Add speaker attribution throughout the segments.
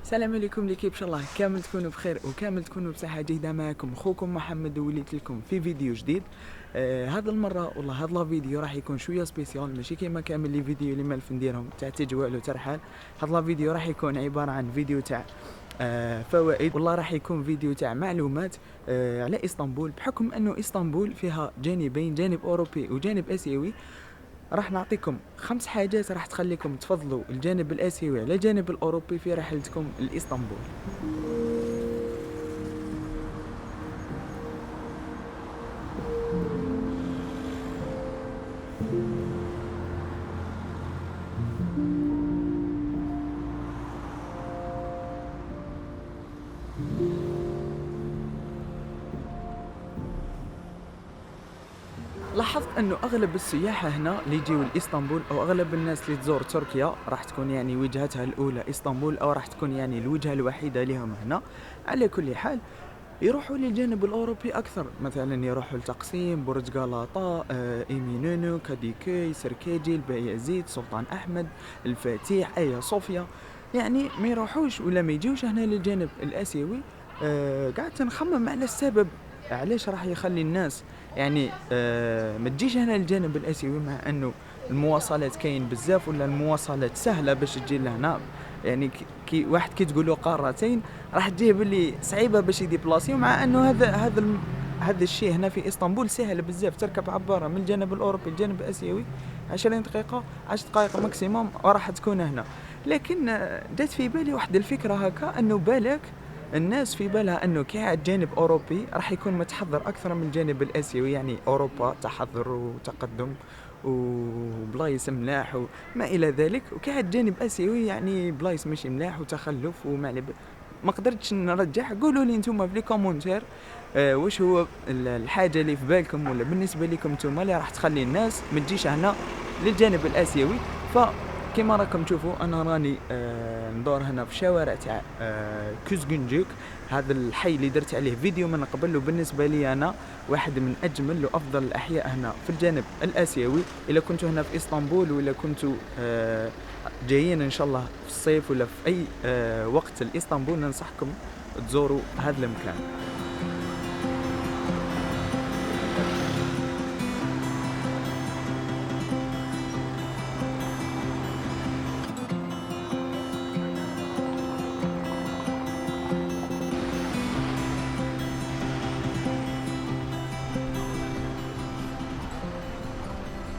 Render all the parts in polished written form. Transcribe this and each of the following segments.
Speaker 1: السلام عليكم ليكيب، ان شاء الله كامل تكونوا بخير وكامل تكونوا بصحه جيده. معكم اخوكم محمد وليت لكم في فيديو جديد. هذا المره والله هذا الفيديو راح يكون شويه سبيسيال، ماشي كيما كامل لي فيديو اللي مالف نديرهم تاع تجوال وترحال. هذا الفيديو راح يكون عباره عن فيديو تاع فوائد، والله راح يكون فيديو تاع معلومات على اسطنبول، بحكم انه اسطنبول فيها جانبين، جانب اوروبي وجانب اسيوي. راح نعطيكم 5 حاجات راح تخليكم تفضلوا الجانب الآسيوي على الجانب الأوروبي في رحلتكم لإسطنبول. لاحظت انه اغلب السياح هنا اللي يجيو لاسطنبول، او اغلب الناس اللي تزور تركيا راح تكون يعني وجهتها الاولى اسطنبول، او راح تكون يعني الوجهه الوحيده لهم هنا. على كل حال يروحوا للجانب الاوروبي اكثر، مثلا يروحوا لتقسيم، برج غلطاء، ايمينونو، كاديكوي، سركيجي، البايزيد، سلطان احمد، الفاتيح، ايا صوفيا. يعني ما يروحوش ولا ما يجيوش هنا للجانب الاسيوي. قعدت نخمم على السبب علاش راح يخلي الناس يعني ما تجيش هنا للجانب الاسيوي، مع انه المواصلات كاين بزاف، ولا المواصلات سهله باش تجي لهنا. يعني كي واحد كي تقول له قارتين راح تجيه باللي صعيبه باش يديبلاسي، مع انه هذا الشيء هنا في اسطنبول سهل بزاف. تركب عباره من الجانب الاوروبي للجانب الاسيوي 20 دقيقه، 10 دقائق ماكسيموم وراح تكون هنا. لكن جات في بالي واحد الفكره هكا، انه بالك الناس في بالها انه كي عاد جانب اوروبي راح يكون متحضر اكثر من الجانب الاسيوي، يعني اوروبا تحضر وتقدم وبلايص ملاح وما الى ذلك، وكي عاد جانب اسيوي يعني بلايص ماشي ملاح وتخلف وما على ما قدرتش نرجح. قولوا لي نتوما في لي كومونتير واش هو الحاجه اللي في بالكم، ولا بالنسبه لكم نتوما اللي راح تخلي الناس ما تجيش هنا للجانب الاسيوي. كما راكم تشوفوا انا راني ندور هنا في شوارع تاع كوزغنجوك، هذا الحي اللي درت عليه فيديو من قبل، وبالنسبه لي انا واحد من اجمل وافضل الاحياء هنا في الجانب الاسيوي. الا كنتوا هنا في اسطنبول، ولا كنتوا جايين ان شاء الله في الصيف ولا في اي وقت لاسطنبول، ننصحكم تزوروا هذا المكان.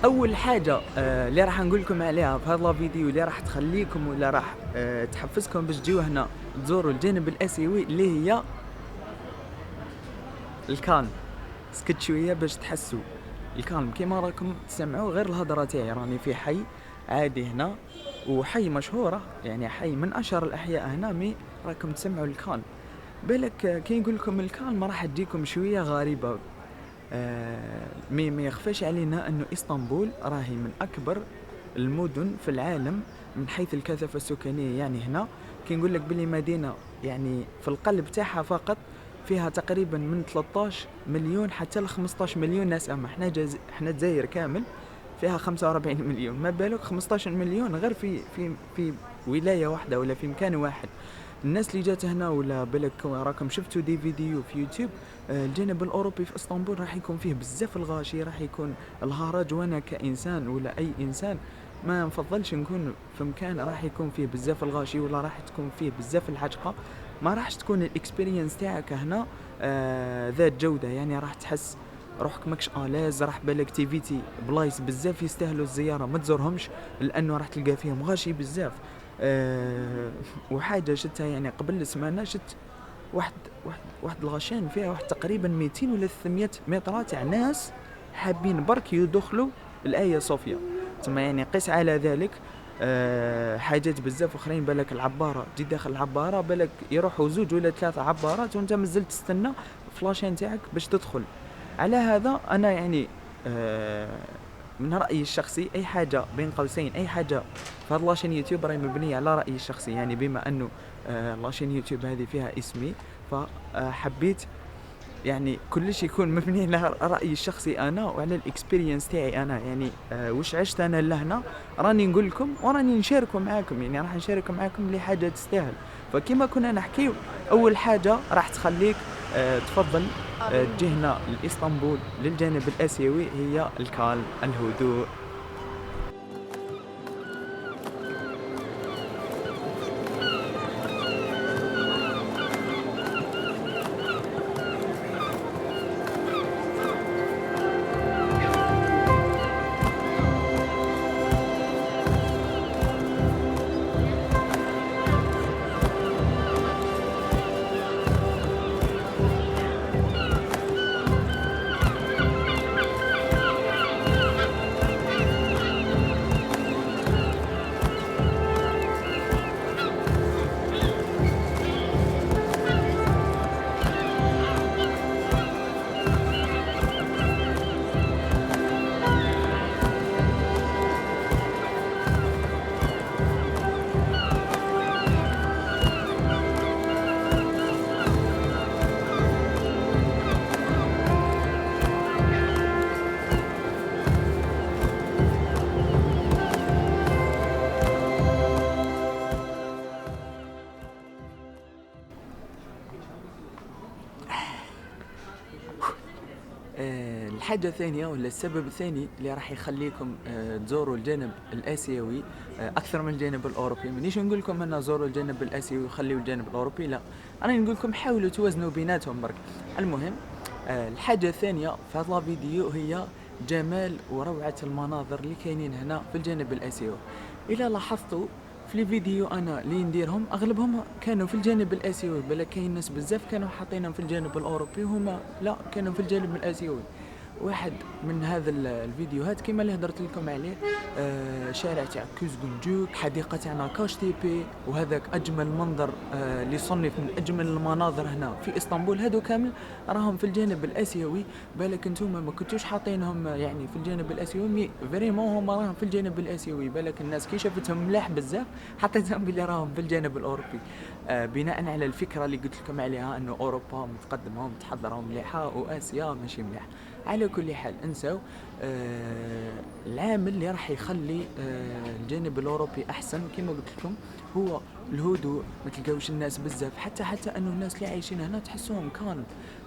Speaker 1: اول حاجه اللي راح نقول لكم عليها في هذا الفيديو، اللي راح تخليكم ولا راح تحفزكم باش تجيو هنا تزوروا الجانب الاسيوي، اللي هي الكالم. سكت شويه باش تحسوا الكالم. كيما راكم تسمعوا غير الهضره تاعي، راني في حي عادي هنا، وحي مشهوره، يعني حي من اشهر الاحياء هنا، مي راكم تسمعوا الكالم. بالك كي نقول لكم الكالم راح تجيكم شويه غريبه. ما يخفاش علينا انه اسطنبول راهي من اكبر المدن في العالم من حيث الكثافه السكانيه. يعني هنا كي نقول لك بلي مدينه يعني في القلب تاعها فقط فيها تقريبا من 13 مليون حتى ل 15 مليون ناس. اما احنا الجزائر كامل فيها 45 مليون، ما بالك 15 مليون غير في ولايه واحده ولا في مكان واحد. الناس اللي جات هنا، ولا بالك راكم شفتوا دي فيديو في يوتيوب، الجانب الاوروبي في اسطنبول راح يكون فيه بزاف الغاشي، راح يكون الهرج. وانا كانسان ولا اي انسان ما نفضلش نكون في مكان راح يكون فيه بزاف الغاشي، ولا راح تكون فيه بزاف الحجقه. ما راحش تكون الاكسبيرينس تاعك هنا ذات جوده، يعني راح تحس روحك ماكش الاز. راح بالك تيفيتي بلايص بزاف يستاهلوا الزياره ما تزورهمش، لانه راح تلقى فيهم غاشي بزاف. وحاجه شتها يعني قبل سمانه، شت واحد الغشان فيها واحد تقريبا 200 ولا 300 متر تاع ناس حابين برك يدخلوا الايه صوفيا. ثم يعني قس على ذلك حاجات بزاف اخرين. بالك العباره تجي داخل العباره، بالك يروحوا 2 ولا 3 عبارات وانت مازلت تستنى فلاشين تاعك باش تدخل. على هذا انا يعني من رأيي الشخصي، أي حاجة بين قوسين، أي حاجة في هذا لاشين يوتيوب راهي مبنية على رأيي الشخصي. يعني بما أنه لاشين يوتيوب هذه فيها اسمي، فحبيت يعني كلش يكون مبني على رأيي الشخصي أنا وعلى الإكسبيرينس تاعي أنا. يعني وش عشت أنا لهنا راني نقول لكم وراني نشاركوا معاكم، يعني راح نشارك معاكم اللي حاجة تستاهل. فكما كنا نحكيو، اول حاجه راح تخليك تفضل تجي هنا لاسطنبول للجانب الاسيوي هي الكالم، الهدوء. الحاجة الثانية ولا السبب الثاني اللي راح يخليكم تزوروا الجانب الآسيوي أكثر من الجانب الأوروبي، مانيش نقول لكم أن زوروا الجانب الآسيوي وخليوا الجانب الأوروبي، لا، أنا نقول لكم حاولوا توازنوا بيناتهم برك. المهم الحاجة الثانية في هذا الفيديو هي جمال وروعة المناظر اللي كاينين هنا في الجانب الآسيوي. إذا لاحظتوا في الفيديو انا اللي نديرهم اغلبهم كانوا في الجانب الاسيوي، بل كاين ناس بزاف كانوا حاطينهم في الجانب الاوروبي وهما لا كانوا في الجانب الاسيوي. واحد من هذا الفيديوهات كما اللي هدرت لكم عليه شارع تاع كوزغونجوك، حديقه تاع ناكاش تيبي، وهذاك اجمل منظر اللي صنف من اجمل المناظر هنا في اسطنبول، هادو كامل راهم في الجانب الاسيوي. بالك انتم ما كنتوش حاطينهم يعني في الجانب الاسيوي، مي فريمون هما راهم في الجانب الاسيوي، بالك الناس كي شافتهم ملاح بزاف حطيتهم بلي راهم في الجانب الاوروبي، بناء على الفكره اللي قلت لكم عليها انه اوروبا متقدمه ومتحضره مليحه واسيا ماشي مليح. على كل حال انسوا العامل اللي راح يخلي الجانب الاوروبي احسن كما قلت لكم هو الهدوء. ما تلقاوش الناس بزاف، حتى انه الناس اللي عايشين هنا تحسوهم كالم.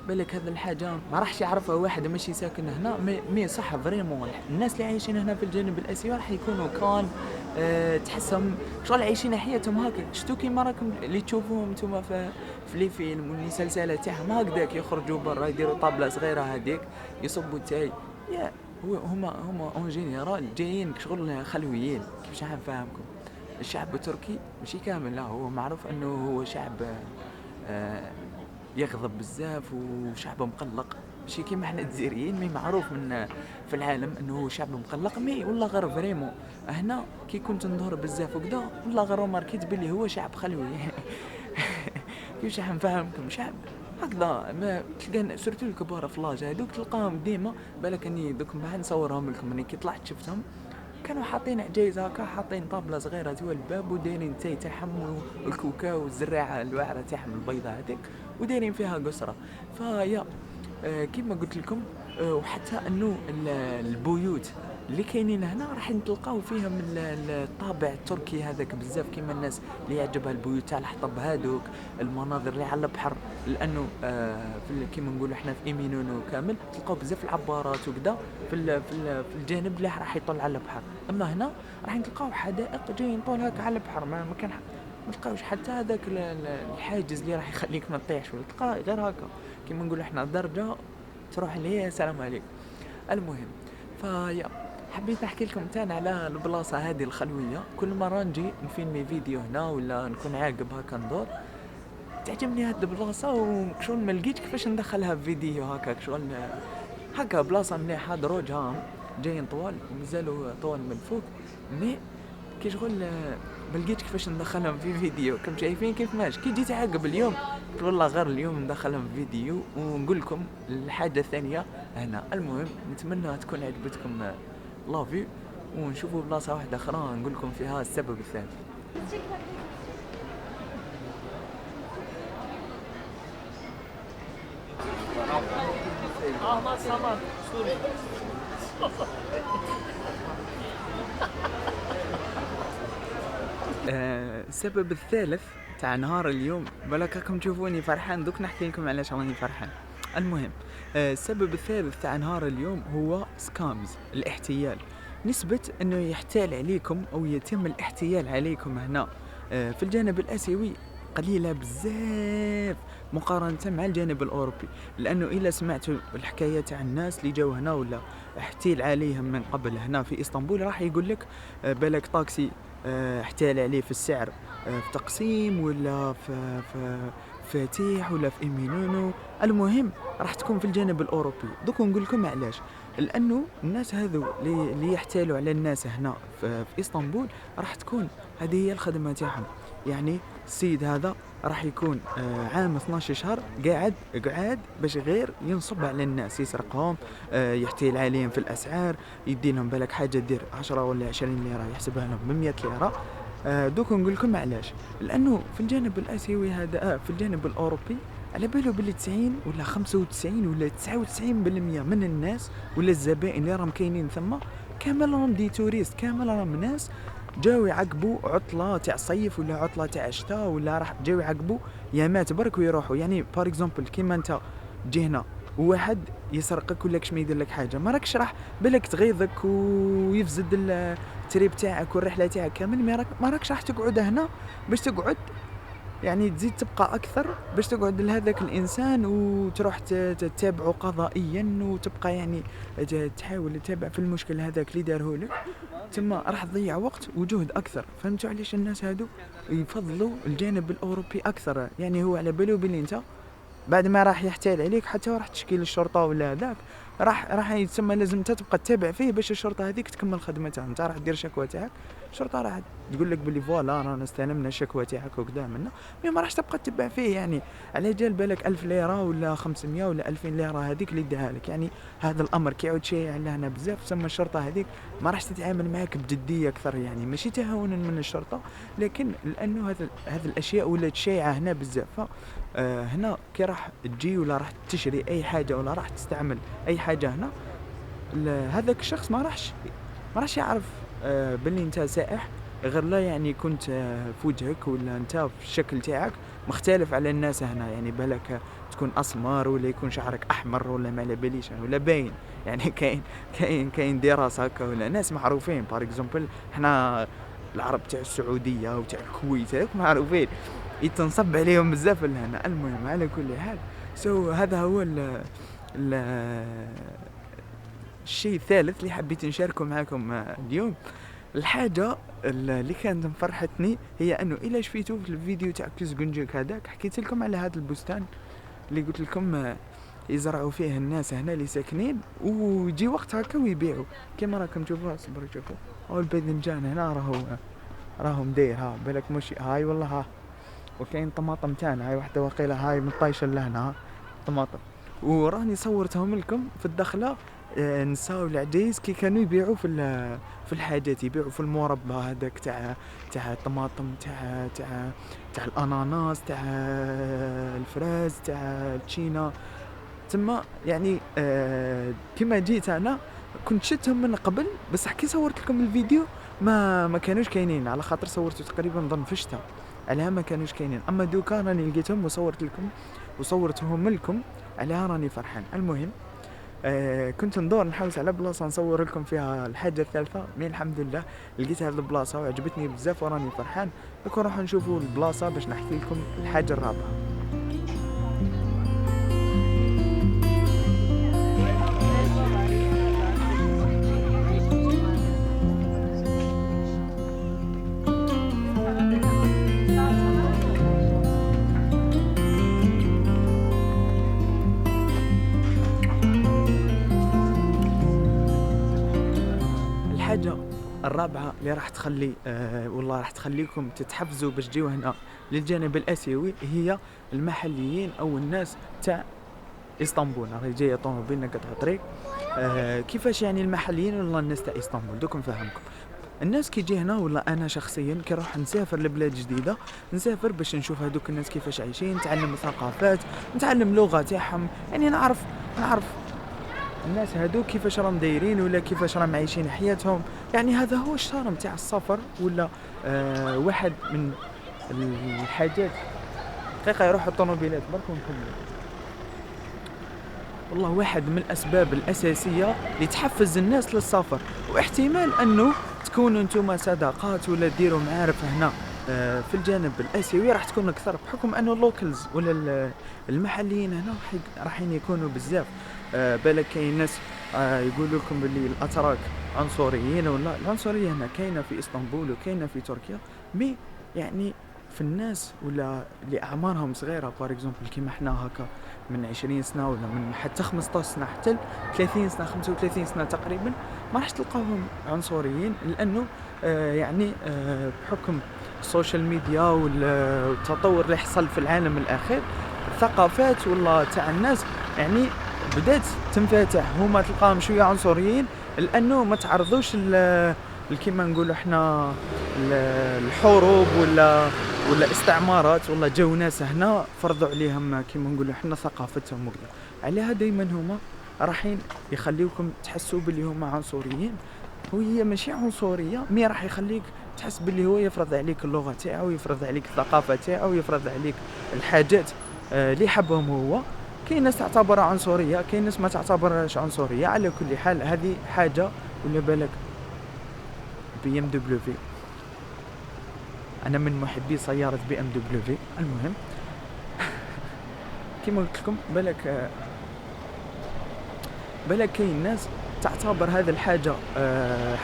Speaker 1: بالك هذا الحاجه ما راحش يعرفها واحد ماشي ساكن هنا، مي صح فريمون الناس اللي عايشين هنا في الجانب الاسيوي راح يكونوا كالم. تحسهم شغل عايشين حياتهم هكا، شتو كيما راكم اللي تشوفوهم نتوما في لي فيلم والمسلسلات تاعهم هكذاك، يخرجوا برا يديروا طابله صغيره هذيك يصبوا تاي يا هما اون جينيرال جايين شغل خلويين. كيفاش نفهمكم؟ الشعب التركي ماشي كامل، لا هو معروف انه هو شعب يغضب بزاف وشعب مقلق، ماشي كيما حنا الجزائريين، مي معروف من في العالم انه هو شعب مقلق. مي والله غير فريمون هنا كي كنت ندور بزاف وكذا والله غير ماركيت بلي هو شعب خلوي. كيفاش نفهمكم؟ شعب هكذا ما تلقى سورتو الكبار في لاج هذوك تلقاهم ديما. بالك اني دوك بعد نصورهم لكم، اني كي طلعت شفتهم كانوا حاطين عجايز هكا، حاطين طابله صغيره جوا الباب ودايرين تاي تاعهم والكوكاو والزراعه الواعره تاعهم البيضاء هذيك ودايرين فيها قسره. فيا كيما قلت لكم وحتى انه البيوت اللي كاينين هنا راح نتلقاو فيهم الطابع التركي هذاك بزاف، كيما الناس اللي يعجبها البيوت تاع الحطب هذوك، المناظر اللي على البحر، لانه في كيما نقولوا احنا في ايمينونو كامل تلقاو بزاف العبارات وكذا في الجانب اللي راح يطل على البحر. اما هنا راح نلقاو حدائق جايين طول هكا على البحر، ما كان ما تلقاوش حتى هذاك الحاجز اللي راح يخليك ما تطيحش، ولا تلقى غير هكا كيما نقولوا احنا درجه تروح ليه السلام عليكم. المهم فيا حبيت نحكي لكم تاني على البلاصه هذه الخلويه. كل مره نجي نفيلمي فيديو هنا ولا نكون عاقب هكا ندور تعجبني هاد البلاصه وشغل ما لقيتش كيفاش ندخلها في فيديو هكا، شغل هكا بلاصه مليحه دروج ها جايين طوال ومازالوا طوال من فوق، مي كي شغل ما لقيتش كيفاش ندخلهم في فيديو. كم شايفين كيف ماشي كي جيت عاقب اليوم قلت والله غير اليوم ندخلهم في فيديو ونقول لكم الحاجه الثانيه هنا. المهم نتمنى تكون عجبتكم لافي ونشوفوا بلاصه واحده اخرى نقول لكم فيها السبب الثالث. السبب الثالث تاع نهار اليوم، بالك راكم تشوفوني فرحان، دوك نحكي لكم علاش راني فرحان. المهم، السبب الثالث تاع نهار اليوم هو سكامز، الاحتيال. نسبة انه يحتال عليكم او يتم الاحتيال عليكم هنا في الجانب الاسيوي قليلة بزاف مقارنة مع الجانب الاوروبي. لانه الا سمعتوا الحكاية تاع الناس اللي جاو هنا ولا احتيل عليهم من قبل هنا في اسطنبول، راح يقول لك بالك طاكسي احتال عليه في السعر، في تقسيم ولا في فاتيح ولا في ايمينونو. المهم راح تكون في الجانب الاوروبي. دوك نقول لكم علاش. لانه الناس هذو اللي يحتالوا على الناس هنا في اسطنبول راح تكون هذه هي الخدمه تاعهم. يعني السيد هذا راح يكون عام 12 شهر قاعد باش غير ينصب على الناس، يسرقهم، يحتيل عليهم في الاسعار، يدي لهم بالك حاجه دير 10 ولا 20 ليره يحسبها لهم ب 100 ليره. دوك نقول لكم علاش. لانه في الجانب الاسيوي هذا في الجانب الاوروبي على بالو باللي 90 ولا 95 ولا 99% من الناس ولا الزبائن اللي راهم كاينين ثم كامل راهم دي توريست، كامل راهم ناس جاو يعقبوا عطله تاع صيف ولا عطله تاع شتاء، ولا راح جاو يعقبوا يامات برك ويروحوا. يعني بار اكزومبل كيما انت تجي هنا وواحد يسرقك ولا كش ما يدير لك حاجه، ما راكش راح بالك تغيظك ويفسد التريب تاعك والرحله تاعك كامل. ما راكش راح تقعد هنا باش تقعد يعني تزيد تبقى اكثر باش تقعد لهذاك الانسان وتروح تتابعه قضائيا وتبقى يعني تحاول تتابع في المشكل هذاك اللي داره لك. ثم راح تضيع وقت وجهد اكثر. فهمتوا علاش الناس هادو يفضلوا الجانب الاوروبي اكثر؟ يعني هو على بالو بلي انت بعد ما راح يحتال عليك حتى راح تشكي للشرطه ولا هذاك، راح يتسمى لازم انت تبقى تتابع فيه باش الشرطه هذيك تكمل خدمتها. انت راح دير شكوى تاعك، الشرطه راح تقول لك بلي فوالا رانا استلمنا الشكوى تاعك وكذا منا، ما راحش تبقى تتبع فيه. يعني على جال بالك 1000 ليره ولا 500 ولا 2000 ليره هذيك اللي داها لك. يعني هذا الامر كيعود شيء على هنا بزاف، تسمى الشرطه هذيك ما راحش تتعامل معك بجديه اكثر. يعني ماشي تهاونا من الشرطه، لكن لانه هذا الاشياء ولات شائعه هنا بزاف. هنا كي راح تجي ولا راح تشري اي حاجه ولا راح تستعمل اي حاجه هنا، هذاك الشخص ما راحش يعرف باللي انت سائح، غير لا يعني كنت في وجهك ولا انت في الشكل تاعك مختلف على الناس هنا. يعني بالك تكون اسمر ولا يكون شعرك احمر ولا ما على باليش ولا باين. يعني كاين دراسه هكا ولا ناس معروفين بار اكزومبل احنا العرب تاع السعوديه وتاع الكويت هذوك معروفين يتنصب عليهم بزاف لهنا. المهم على كل حال هذا هو ال الشيء الثالث اللي حبيت نشاركه معكم اليوم. الحاجة اللي كانت مفرحتني هي انه الا شفيتوا في الفيديو تاع كيزغنجيك هذاك حكيت لكم على هذا البستان اللي قلت لكم يزرعوا فيه الناس هنا اللي ساكنين ويجي وقت هكا ويبيعوا. كما راكم تشوفوا صبروا شوفوا هو الباذنجان هنا راهو مداير ها بالك مش هاي والله ها. وكاين طماطم تاعنا هاي واحده وقيله هاي مطايشه لهنا طماطم. وراني صورتهم لكم في الدخله نساو العجيز كي كانوا يبيعوا في الحاجات، يبيعوا في المربى هذاك تاع الطماطم تاع الاناناس تاع الفراز تاع التشينا. ثم يعني كما جيت انا كنت شفتهم من قبل بس حكي صورت لكم الفيديو ما كانوش كاينين على خاطر صورته تقريبا ظن في الشتاء على ما كانوش كاينين. اما دوكا راني لقيتهم وصورتهم لكم على راني فرحان. المهم كنت ندور نحوس على بلاصه نصور لكم فيها الحاجه الثالثه، من الحمد لله لقيت هذه البلاصه وعجبتني بزاف وراني فرحان. لكن نروح نشوفوا البلاصه باش نحكي لكم الحاجه الرابعه. الحاجة الرابعة اللي راح تخلي والله راح تخليكم تتحفزوا باش تجيو هنا للجانب الآسيوي هي المحليين أو الناس تاع اسطنبول. راهي جايه طوموبيل قطع طريق. كيفاش يعني المحليين ولا الناس تاع اسطنبول؟ دوك نفهمكم. الناس كي يجي هنا ولا انا شخصيا كي نروح نسافر لبلاد جديده نسافر باش نشوف هذوك الناس كيفاش عايشين، نتعلم الثقافات، نتعلم اللغه تاعهم، يعني نعرف الناس هادو كيفاش راهم دايرين ولا كيفاش راهم عايشين حياتهم. يعني هذا هو الشرم تاع السفر ولا واحد من الحاجات دقيقة يروحوا الطوموبيلات برك ونكملوا. والله واحد من الأسباب الأساسية اللي تحفز الناس للسفر، واحتمال أنه تكونوا نتوما صداقات ولا ديروا معارف هنا في الجانب الآسيوي راح تكون أكثر، بحكم أنه اللوكلز ولا المحليين هنا راحين يكونوا بزاف. بالك كاين ناس يقولوا لكم باللي الأتراك عنصريين، ولا العنصرية هنا كاينة في إسطنبول وكاينة في تركيا، مي يعني في الناس ولا اللي أعمارهم صغيرة بار اكزومبل كيما احنا هكا من 20 سنة ولا من حتى 15 سنة حتى 30 سنة 35 سنة تقريبا، ما راح تلقاهم عنصريين، لأنه يعني بحكم السوشيال ميديا والتطور اللي حصل في العالم الأخير، الثقافات والله تاع الناس يعني بدات تنفتح. هما تلقاهم شوية عنصريين لأنه ما تعرضوش كيما نقولوا احنا الحروب ولا استعمارات، والله جو ناس هنا فرضوا عليهم كيما نقولوا احنا ثقافتهم وكذا. عليها دائما هما راحين يخليوكم تحسوا باللي هما عنصريين، وهي ماشي عنصريه، مي راح يخليك تحس باللي هو يفرض عليك اللغه تاعو، يفرض عليك الثقافه تاعو، يفرض عليك الحاجات اللي حبهم هو. كاين ناس تعتبرها عنصريه، كاين ناس ما تعتبرهاش عنصريه. على كل حال هذه حاجه. ولا بالك بي ام دبليو، انا من محبي سياره بي ام دبليو. المهم كيما قلت لكم بالك كاين ناس تعتبر هذه الحاجه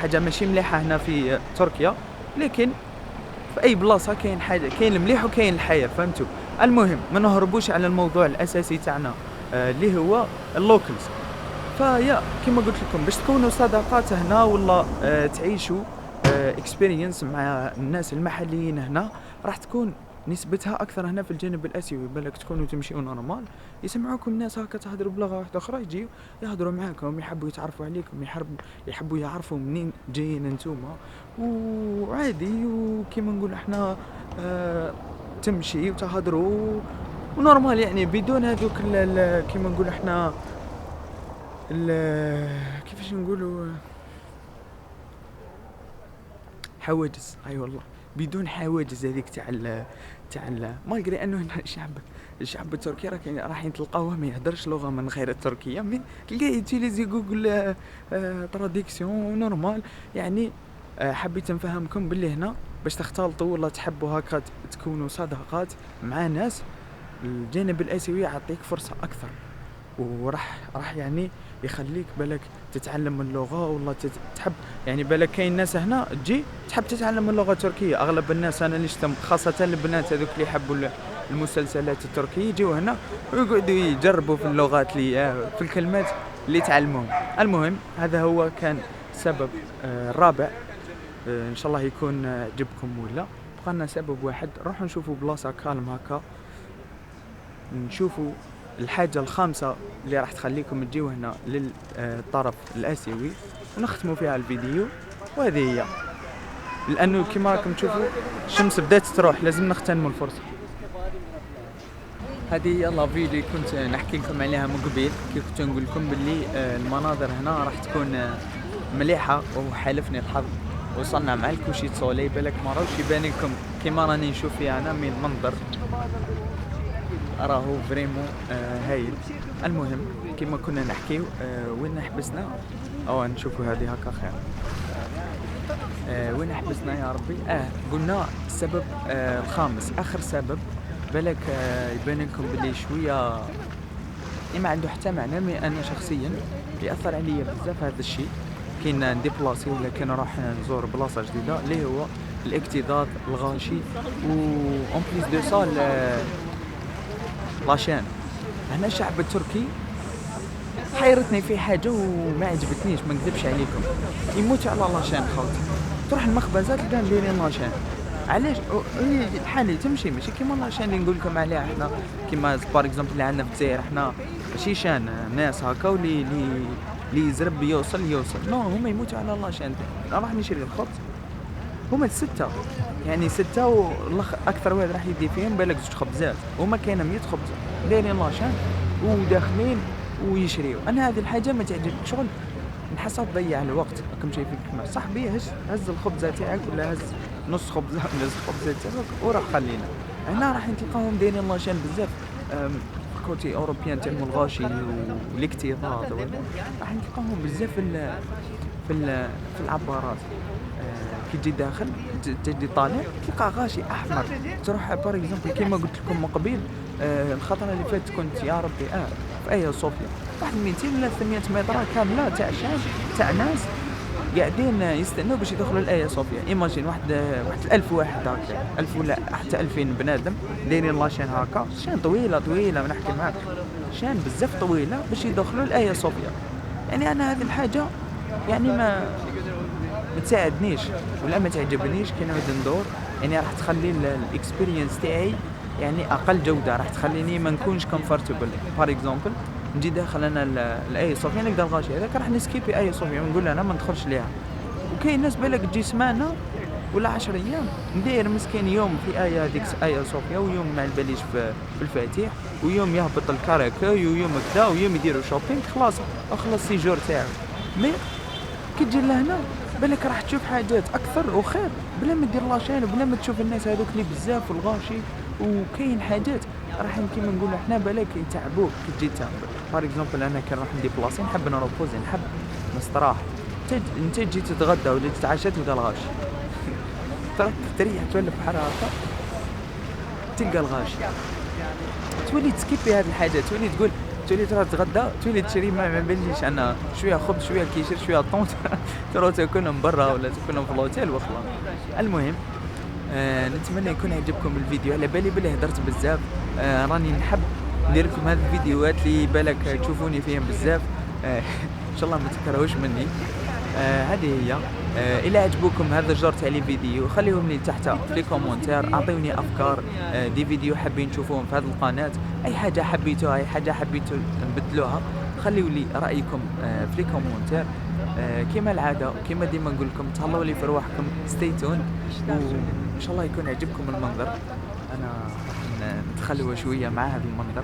Speaker 1: حاجه ماشي مليحه هنا في تركيا، لكن في اي بلاصه كاين حاجه، كاين المليح وكاين الحياه، فهمتوا؟ المهم ما نهربوش على الموضوع الاساسي تاعنا اللي هو اللوكلز. فيا كيما قلت لكم باش تكونوا صداقات هنا والله تعيشوا اكسبيرينس مع الناس المحليين هنا، راح تكون نسبتها اكثر هنا في الجانب الاسيوي. بالك تكونوا تمشيوا نورمال يسمعوكم ناس هكا تهضروا بلغه واحده اخرى، يجيو يهضروا معاكم، يحبوا يتعرفوا عليكم، يحبوا يعرفوا منين جايين انتوما، وعادي. وكيما نقول احنا تمشي وتهضروا ونورمال، يعني بدون هذوك كيما نقول احنا كيفاش نقولوا حواجز. اي والله بدون حواجز هذيك تاع مالغري انه هنا الشعب التركي راح تلقاوه ما يهدرش لغه من غير التركيه، مي تلقاه يوتيليزي جوجل تراديكسيون نورمال. يعني حبيت نفهمكم باللي هنا باش تختلطوا ولا تحبوا هكا تكونوا صداقات مع ناس، الجانب الاسيوي يعطيك فرصه اكثر، وراح يعني يخليك بالك تتعلم اللغه والله تحب. يعني بالك كاين ناس هنا تجي تحب تتعلم اللغه التركيه، اغلب الناس انا اللي شفتهم خاصه البنات هذوك اللي يحبوا المسلسلات التركيه يجيو هنا ويقعدوا يجربوا في اللغات اللي في الكلمات اللي تعلموهم. المهم هذا هو كان السبب الرابع. ان شاء الله يكون عجبكم. ولا بقى لنا سبب واحد، نروحوا نشوفوا بلاصه كالم هكا، نشوفوا الحاجة الخامسة اللي راح تخليكم تجيو هنا للطرف الآسيوي، ونختموا فيها الفيديو. وهذه هي، لأنه كما راكم تشوفوا الشمس بدأت تروح، لازم نغتنموا الفرصة. هذه هي لا فيديو كنت نحكي لكم عليها من قبيل، كي كنت نقول لكم باللي المناظر هنا راح تكون مليحة، وحالفني الحظ وصلنا مع الكوشي سولي. بالك ما راهوش يبان لكم كيما راني نشوف فيها انا من المنظر، راهو فريمون هايل. المهم كما كنا نحكيو وين حبسنا، او نشوفوا هذه هكا خير. وين حبسنا يا ربي؟ قلنا السبب الخامس اخر سبب. بالك يبان لكم بلي شويه ما عنده حتى معنى، مي انا شخصيا ياثر عليا بزاف هذا الشيء. كاين ندي بلاصي ولا كاين نروح نزور بلاصه جديده اللي هو الاكتظاظ الغاشي، و اون بليس دو سا لاشين. هنا الشعب التركي حيرتني في حاجه وما عجبتنيش، ما نكذبش عليكم، يموت على لاشين خوتي. تروح المخبزات تلقى دايرين لاشين. علاش الحالي تمشي ماشي كيما لاشين اللي نقول لكم عليها احنا، كيما بار اكزومبل اللي عندنا في الجزائر احنا ماشي شان ناس هكا واللي اللي يزرب يوصل نو، هما يموتوا على لاشين. راح نشري الخبز هما 6، يعني 6 والاخ اكثر واحد راح يدي فيهم بالك 2 خبزات، هما كاينه 100 خبز دايرين لاشين وداخلين ويشريوا. انا هذه الحاجه ما تعجبني، شغل نحسها تضيع الوقت. راكم شايفين كيما صاحبي هز الخبزه تاعك ولا هز نص خبزه نص خبزه تاعك وراح خلينا. هنا راح تلقاهم دايرين لاشين بزاف كوتي اوروبيان تاع الغاشي والاكتظاظ راح تلقاهم بزاف في العبارات. كي تجي داخل تجي طالع تلقى غاشي احمر، تروح بار اكزومبل كيما قلت لكم من قبيل. الخطره اللي فاتت كنت يا ربي في ايا صوفيا، واحد 200 ولا 300 متر كامله تاع شام تاع ناس قاعدين يستنوا باش يدخلوا لايا صوفيا. ايماجين واحد 1000 واحد هكا، 1000 ولا حتى 2000 بنادم دايرين لاشين هكا، شان طويله ما نحكي معاك، شان بزاف طويله باش يدخلوا لايا صوفيا. يعني انا هذه الحاجه يعني ما تساعدنيش ولا ما تعجبنيش كي نعود ندور. يعني راح تخلي الاكسبيرينس تاعي يعني اقل جوده، راح تخليني ما نكونش كومفورتبل. بار اكزومبل نجي داخل انا لاي صوفيا نلقى الغاشي هذاك راح نسكيبي اي صوفيا ونقول انا ما ندخلش ليها. وكاين ناس بالك تجي سمانه ولا 10 ايام ندير مسكين يوم في ايا هذيك ايا صوفيا، ويوم ما على باليش في الفاتح، ويوم يهبط الكاراكوي، ويوم كذا، ويوم يديروا شوبينغ. خلاص السيجور تاعو. مي كي تجي لهنا بالك راح تشوف حاجات اكثر وخير بلا ما دير لاشين وبلا ما تشوف الناس هذوك اللي بزاف والغاشي. وكاين حاجات راح كيما نقولوا احنا بالك يتعبوك كي تجي تاكل. بار اكزومبل انا كان راح ندي بلاصه نحب نروبوزي، نحب نستراح. انت تجي تتغدى ولا تتعشى تلقى الغاشي ترى تريح تولف حركه تلقى الغاشي، تولي تسكيبي هذه الحاجات، تولي تروح تتغدى، تولي تشري ما بليش انا شويه خبز شويه كيشر شويه طونط تروح تاكلهم برا ولا تاكلهم في الاوتيل وخلاص. المهم نتمنى يكون عجبكم الفيديو. على بالي بلي هدرت بزاف، راني نحب ندير لكم هذه الفيديوهات اللي بالك تشوفوني فيهم بزاف. ان شاء الله ما تكرهوش مني. هذه هي. الى عجبكم هذا الجور تاع لي فيديو خليهم لي تحت في لي كومونتير، اعطيوني افكار دي فيديو حابين تشوفوهم في هذه القناه، اي حاجه حبيتوها، اي حاجه حبيتوا نبدلوها خليوا لي رايكم في لي كومونتير. كما العاده وكما ديما نقول لكم تهلاو لي في رواحكم، ستي تون، وان شاء الله يكون عجبكم المنظر. انا راح نتخلوا شويه مع هذا المنظر،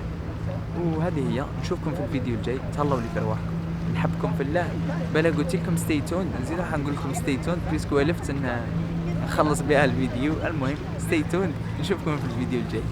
Speaker 1: وهذه هي. نشوفكم في الفيديو الجاي، تهلاو لي في رواحكم، نحبكم في الله. بلا قلت لكم ستي تون نزيد راح نقول لكم ستي تون بيسكو ولفت ان نخلص بها الفيديو. المهم ستي تون، نشوفكم في الفيديو الجاي.